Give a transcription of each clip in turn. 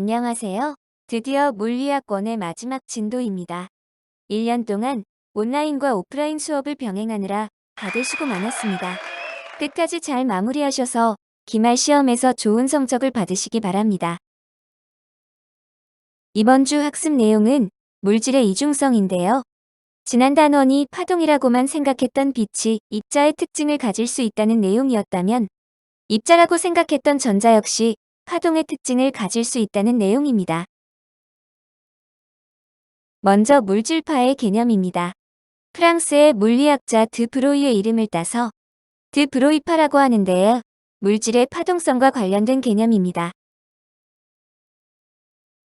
안녕하세요. 드디어 물리학원의 마지막 진도입니다. 1년 동안 온라인과 오프라인 수업을 병행하느라 다들 수고 많았습니다. 끝까지 잘 마무리하셔서 기말 시험에서 좋은 성적을 받으시기 바랍니다. 이번 주 학습 내용은 물질의 이중성인데요. 지난 단원이 파동이라고만 생각했던 빛이 입자의 특징을 가질 수 있다는 내용이었다면 입자라고 생각했던 전자 역시 파동의 특징을 가질 수 있다는 내용입니다. 먼저 물질파의 개념입니다. 프랑스의 물리학자 드 브로이의 이름을 따서 드 브로이파라고 하는데요. 물질의 파동성과 관련된 개념입니다.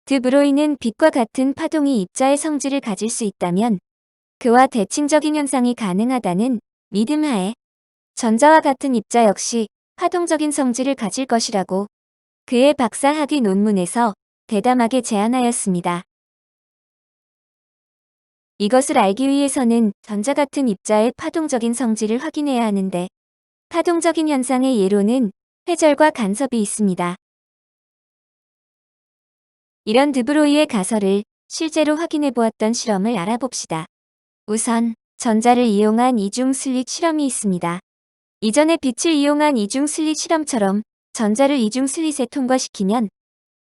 드 브로이는 빛과 같은 파동이 입자의 성질을 가질 수 있다면 그와 대칭적인 현상이 가능하다는 믿음하에 전자와 같은 입자 역시 파동적인 성질을 가질 것이라고 그의 박사학위 논문에서 대담하게 제안하였습니다. 이것을 알기 위해서는 전자 같은 입자의 파동적인 성질을 확인해야 하는데 파동적인 현상의 예로는 회절과 간섭이 있습니다. 이런 드브로이의 가설을 실제로 확인해 보았던 실험을 알아봅시다. 우선 전자를 이용한 이중 슬릿 실험이 있습니다. 이전에 빛을 이용한 이중 슬릿 실험처럼 전자를 이중 슬릿에 통과시키면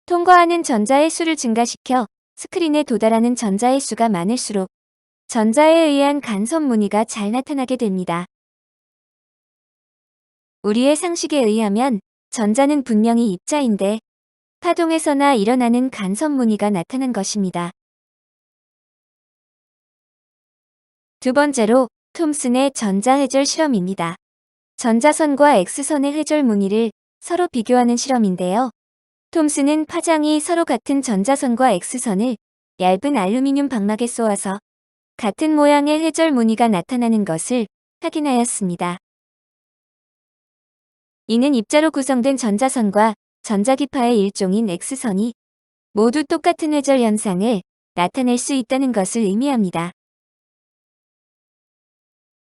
통과하는 전자의 수를 증가시켜 스크린에 도달하는 전자의 수가 많을수록 전자에 의한 간섭 무늬가 잘 나타나게 됩니다. 우리의 상식에 의하면 전자는 분명히 입자인데 파동에서나 일어나는 간섭 무늬가 나타난 것입니다. 두 번째로 톰슨의 전자회절 실험입니다. 전자선과 X선의 회절 무늬를 서로 비교하는 실험인데요. 톰슨은 파장이 서로 같은 전자선과 X선을 얇은 알루미늄 방막에 쏘아서 같은 모양의 회절 무늬가 나타나는 것을 확인하였습니다. 이는 입자로 구성된 전자선과 전자기파의 일종인 X선이 모두 똑같은 회절 현상을 나타낼 수 있다는 것을 의미합니다.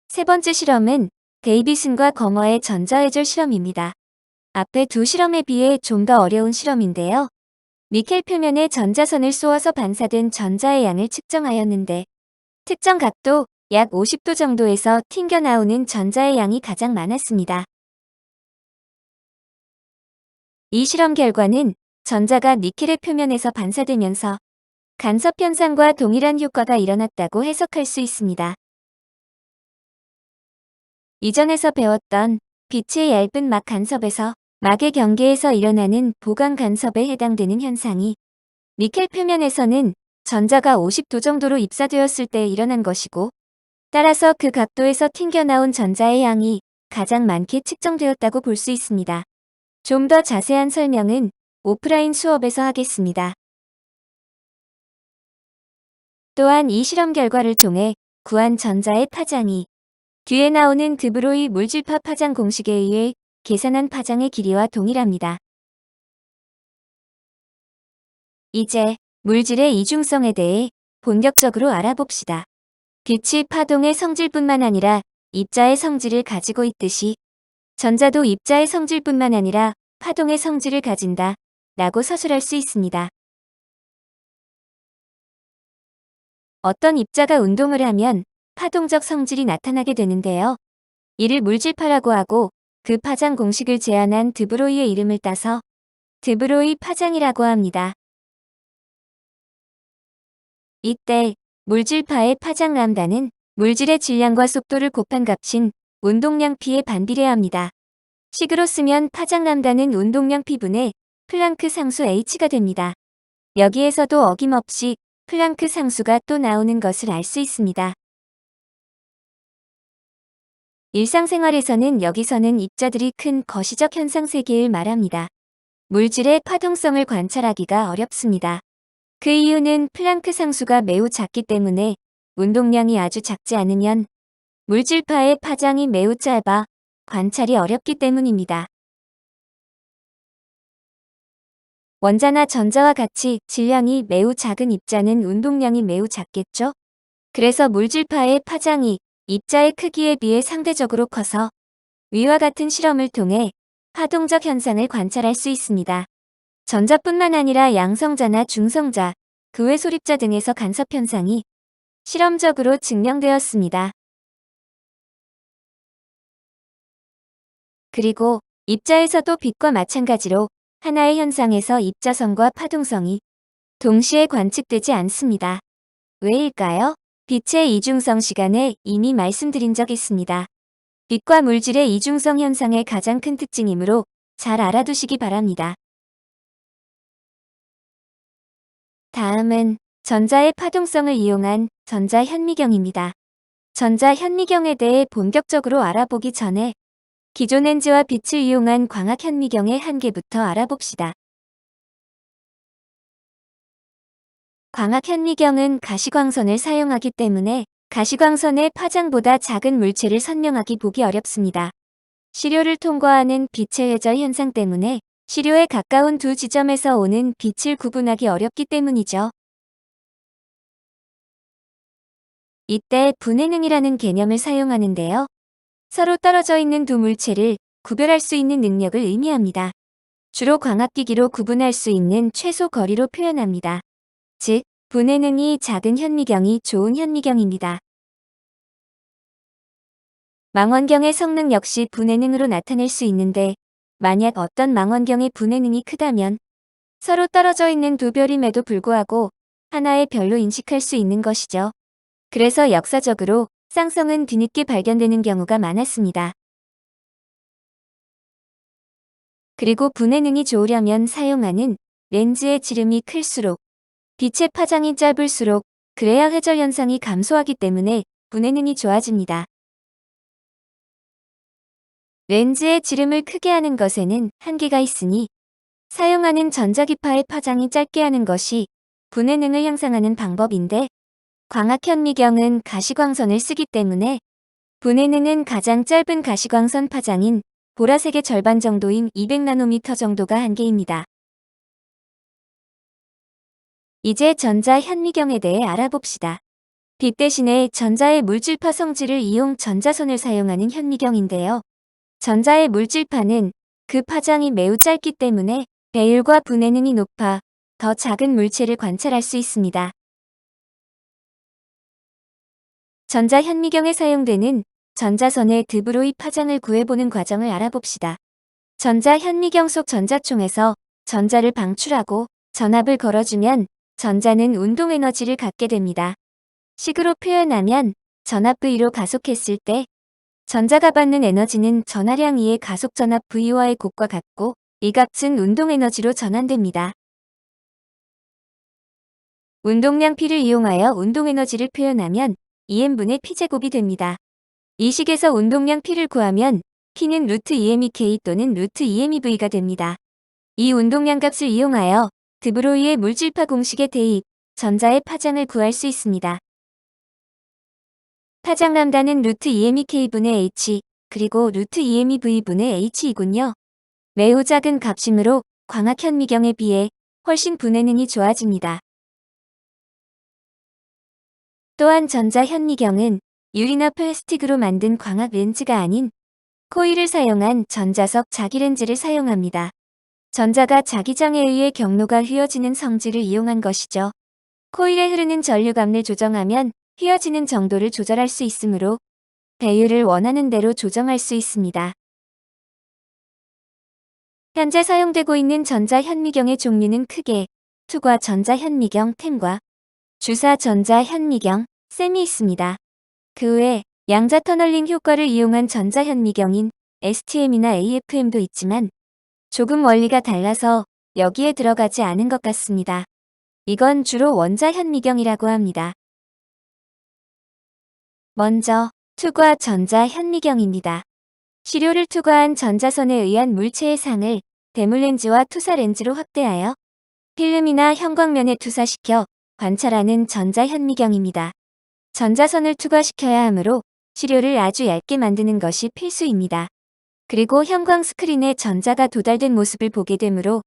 세 번째 실험은 데이비슨과 거머의 전자회절 실험입니다. 앞의 두 실험에 비해 좀 더 어려운 실험인데요. 니켈 표면에 전자선을 쏘아서 반사된 전자의 양을 측정하였는데 특정 각도 약 50도 정도에서 튕겨나오는 전자의 양이 가장 많았습니다. 이 실험 결과는 전자가 니켈의 표면에서 반사되면서 간섭 현상과 동일한 효과가 일어났다고 해석할 수 있습니다. 이전에서 배웠던 빛의 얇은 막 간섭에서 막의 경계에서 일어나는 보강 간섭에 해당되는 현상이 니켈 표면에서는 전자가 50도 정도로 입사되었을 때 일어난 것이고 따라서 그 각도에서 튕겨나온 전자의 양이 가장 많게 측정되었다고 볼 수 있습니다. 좀 더 자세한 설명은 오프라인 수업에서 하겠습니다. 또한 이 실험 결과를 통해 구한 전자의 파장이 뒤에 나오는 드브로이 물질파 파장 공식에 의해 계산한 파장의 길이와 동일합니다. 이제 물질의 이중성에 대해 본격적으로 알아봅시다. 빛이 파동의 성질뿐만 아니라 입자의 성질을 가지고 있듯이 전자도 입자의 성질뿐만 아니라 파동의 성질을 가진다 라고 서술할 수 있습니다. 어떤 입자가 운동을 하면 파동적 성질이 나타나게 되는데요. 이를 물질파라고 하고 그 파장 공식을 제안한 드브로이의 이름을 따서 드브로이 파장이라고 합니다. 이때 물질파의 파장 람다는 물질의 질량과 속도를 곱한 값인 운동량 P에 반비례합니다. 식으로 쓰면 파장 람다는 운동량 P분의 플랑크 상수 H가 됩니다. 여기에서도 어김없이 플랑크 상수가 또 나오는 것을 알 수 있습니다. 일상생활에서는 여기서는 입자들이 큰 거시적 현상 세계를 말합니다. 물질의 파동성을 관찰하기가 어렵습니다. 그 이유는 플랑크 상수가 매우 작기 때문에 운동량이 아주 작지 않으면 물질파의 파장이 매우 짧아 관찰이 어렵기 때문입니다. 원자나 전자와 같이 질량이 매우 작은 입자는 운동량이 매우 작겠죠? 그래서 물질파의 파장이 입자의 크기에 비해 상대적으로 커서 위와 같은 실험을 통해 파동적 현상을 관찰할 수 있습니다. 전자뿐만 아니라 양성자나 중성자, 그 외 소립자 등에서 간섭 현상이 실험적으로 증명되었습니다. 그리고 입자에서도 빛과 마찬가지로 하나의 현상에서 입자성과 파동성이 동시에 관측되지 않습니다. 왜일까요? 빛의 이중성 시간에 이미 말씀드린 적 있습니다. 빛과 물질의 이중성 현상의 가장 큰 특징이므로 잘 알아두시기 바랍니다. 다음은 전자의 파동성을 이용한 전자현미경입니다. 전자현미경에 대해 본격적으로 알아보기 전에 기존 렌즈와 빛을 이용한 광학현미경의 한계부터 알아봅시다. 광학현미경은 가시광선을 사용하기 때문에 가시광선의 파장보다 작은 물체를 선명하게 보기 어렵습니다. 시료를 통과하는 빛의 회절 현상 때문에 시료에 가까운 두 지점에서 오는 빛을 구분하기 어렵기 때문이죠. 이때 분해능이라는 개념을 사용하는데요. 서로 떨어져 있는 두 물체를 구별할 수 있는 능력을 의미합니다. 주로 광학기기로 구분할 수 있는 최소 거리로 표현합니다. 즉, 분해능이 작은 현미경이 좋은 현미경입니다. 망원경의 성능 역시 분해능으로 나타낼 수 있는데 만약 어떤 망원경의 분해능이 크다면 서로 떨어져 있는 두 별임에도 불구하고 하나의 별로 인식할 수 있는 것이죠. 그래서 역사적으로 쌍성은 뒤늦게 발견되는 경우가 많았습니다. 그리고 분해능이 좋으려면 사용하는 렌즈의 지름이 클수록 빛의 파장이 짧을수록 그래야 회절 현상이 감소하기 때문에 분해능이 좋아집니다. 렌즈의 지름을 크게 하는 것에는 한계가 있으니 사용하는 전자기파의 파장이 짧게 하는 것이 분해능을 향상하는 방법인데 광학현미경은 가시광선을 쓰기 때문에 분해능은 가장 짧은 가시광선 파장인 보라색의 절반 정도인 200나노미터 정도가 한계입니다. 이제 전자현미경에 대해 알아봅시다. 빛 대신에 전자의 물질파 성질을 이용 전자선을 사용하는 현미경인데요. 전자의 물질파는 그 파장이 매우 짧기 때문에 배율과 분해능이 높아 더 작은 물체를 관찰할 수 있습니다. 전자현미경에 사용되는 전자선의 드브로이 파장을 구해보는 과정을 알아봅시다. 전자현미경 속 전자총에서 전자를 방출하고 전압을 걸어주면 전자는 운동에너지를 갖게 됩니다. 식으로 표현하면 전압 V로 가속했을 때 전자가 받는 에너지는 전하량 2의 가속전압 V와의 곱과 같고 이 값은 운동에너지로 전환됩니다. 운동량 P를 이용하여 운동에너지를 표현하면 EM분의 P제곱이 됩니다. 이 식에서 운동량 P를 구하면 P는 루트 EMEK 또는 루트 EMEV가 됩니다. 이 운동량 값을 이용하여 드브로이의 물질파 공식에 대입, 전자의 파장을 구할 수 있습니다. 파장 람다는 루트 EMEK분의 H, 그리고 루트 EMEV분의 H이군요. 매우 작은 값이므로 광학현미경에 비해 훨씬 분해능이 좋아집니다. 또한 전자현미경은 유리나 플라스틱으로 만든 광학 렌즈가 아닌 코일을 사용한 전자석 자기렌즈를 사용합니다. 전자가 자기장에 의해 경로가 휘어지는 성질을 이용한 것이죠. 코일에 흐르는 전류감을 조정하면 휘어지는 정도를 조절할 수 있으므로 배율을 원하는 대로 조정할 수 있습니다. 현재 사용되고 있는 전자현미경의 종류는 크게 투과 전자현미경 템과 주사 전자현미경 셈이 있습니다. 그 외 양자 터널링 효과를 이용한 전자현미경인 STM이나 AFM도 있지만 조금 원리가 달라서 여기에 들어가지 않은 것 같습니다. 이건 주로 원자현미경이라고 합니다. 먼저 투과 전자현미경입니다. 시료를 투과한 전자선에 의한 물체의 상을 대물렌즈와 투사렌즈로 확대하여 필름이나 형광면에 투사시켜 관찰하는 전자현미경입니다. 전자선을 투과시켜야 하므로 시료를 아주 얇게 만드는 것이 필수입니다. 그리고 형광 스크린에 전자가 도달된 모습을 보게 되므로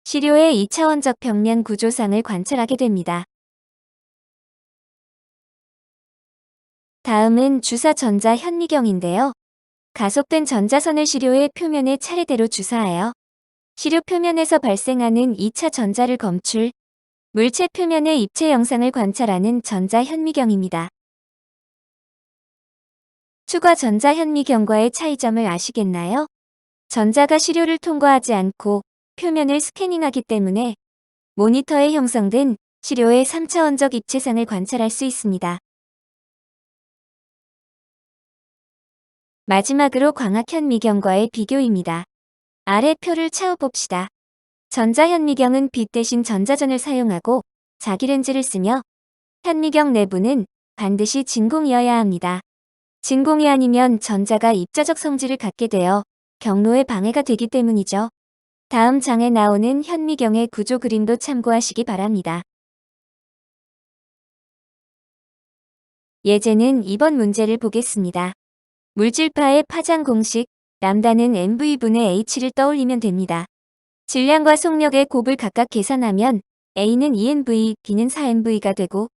시료의 2차원적 평면 구조상을 관찰하게 됩니다. 다음은 주사 전자현미경인데요. 가속된 전자선을 시료의 표면에 차례대로 주사하여 시료 표면에서 발생하는 2차 전자를 검출, 물체 표면의 입체 영상을 관찰하는 전자현미경입니다. 추가 전자현미경과의 차이점을 아시겠나요? 전자가 시료를 통과하지 않고 표면을 스캐닝하기 때문에 모니터에 형성된 시료의 3차원적 입체상을 관찰할 수 있습니다. 마지막으로 광학현미경과의 비교입니다. 아래 표를 채워봅시다. 전자현미경은 빛 대신 전자전을 사용하고 자기렌즈를 쓰며 현미경 내부는 반드시 진공이어야 합니다. 진공이 아니면 전자가 입자적 성질을 갖게 되어 경로에 방해가 되기 때문이죠. 다음 장에 나오는 현미경의 구조 그림도 참고하시기 바랍니다. 예제는 2번 문제를 보겠습니다. 물질파의 파장 공식 람다는 mv분의 h를 떠올리면 됩니다. 질량과 속력의 곱을 각각 계산하면 a는 2nv, b는 4nv가 되고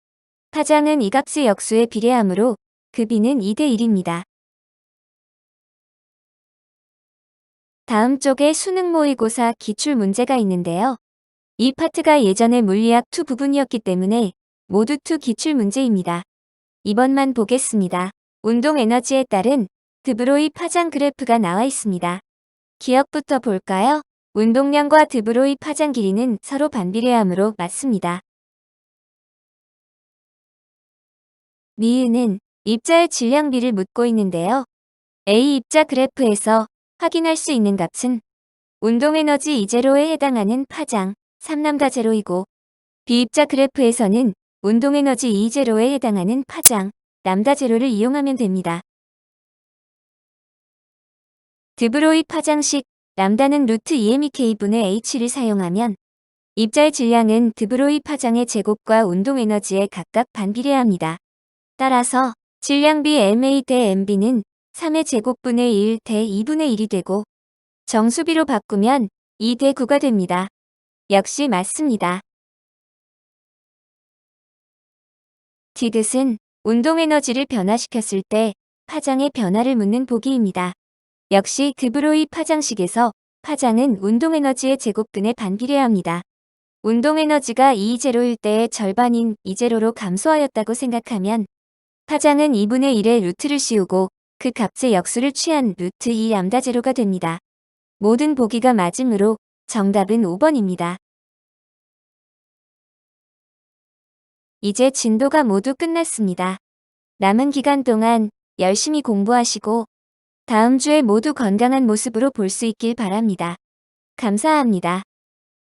파장은 이 값의 역수에 비례하므로 그 b는 2대1입니다. 다음 쪽에 수능 모의고사 기출 문제가 있는데요. 이 파트가 예전에 물리학 2 부분이었기 때문에 모두 2 기출 문제입니다. 2번만 보겠습니다. 운동 에너지에 따른 드브로이 파장 그래프가 나와 있습니다. 기억부터 볼까요? 운동량과 드브로이 파장 길이는 서로 반비례하므로 맞습니다. 니은은 입자의 질량비를 묻고 있는데요. A 입자 그래프에서 확인할 수 있는 값은 운동에너지 E제로에 해당하는 파장 3람다 제로이고 B 입자 그래프에서는 운동에너지 E제로에 해당하는 파장 람다 제로를 이용하면 됩니다. 드브로이 파장식 람다는 루트 2mek분의 h를 사용하면 입자의 질량은 드브로이 파장의 제곱과 운동에너지에 각각 반비례합니다. 따라서 질량비 ma 대 mb는 3의 제곱분의 1 대 2분의 1이 되고 정수비로 바꾸면 2 대 9가 됩니다. 역시 맞습니다. 디귿은 운동에너지를 변화시켰을 때 파장의 변화를 묻는 보기입니다. 역시 드브로이 파장식에서 파장은 운동에너지의 제곱근에 반비례합니다. 운동에너지가 E0일 때의 절반인 E0로 감소하였다고 생각하면 파장은 2분의 1의 루트를 씌우고 그 값의 역수를 취한 루트 2 람다 제로가 됩니다. 모든 보기가 맞으므로 정답은 5번입니다. 이제 진도가 모두 끝났습니다. 남은 기간 동안 열심히 공부하시고 다음 주에 모두 건강한 모습으로 볼 수 있길 바랍니다. 감사합니다.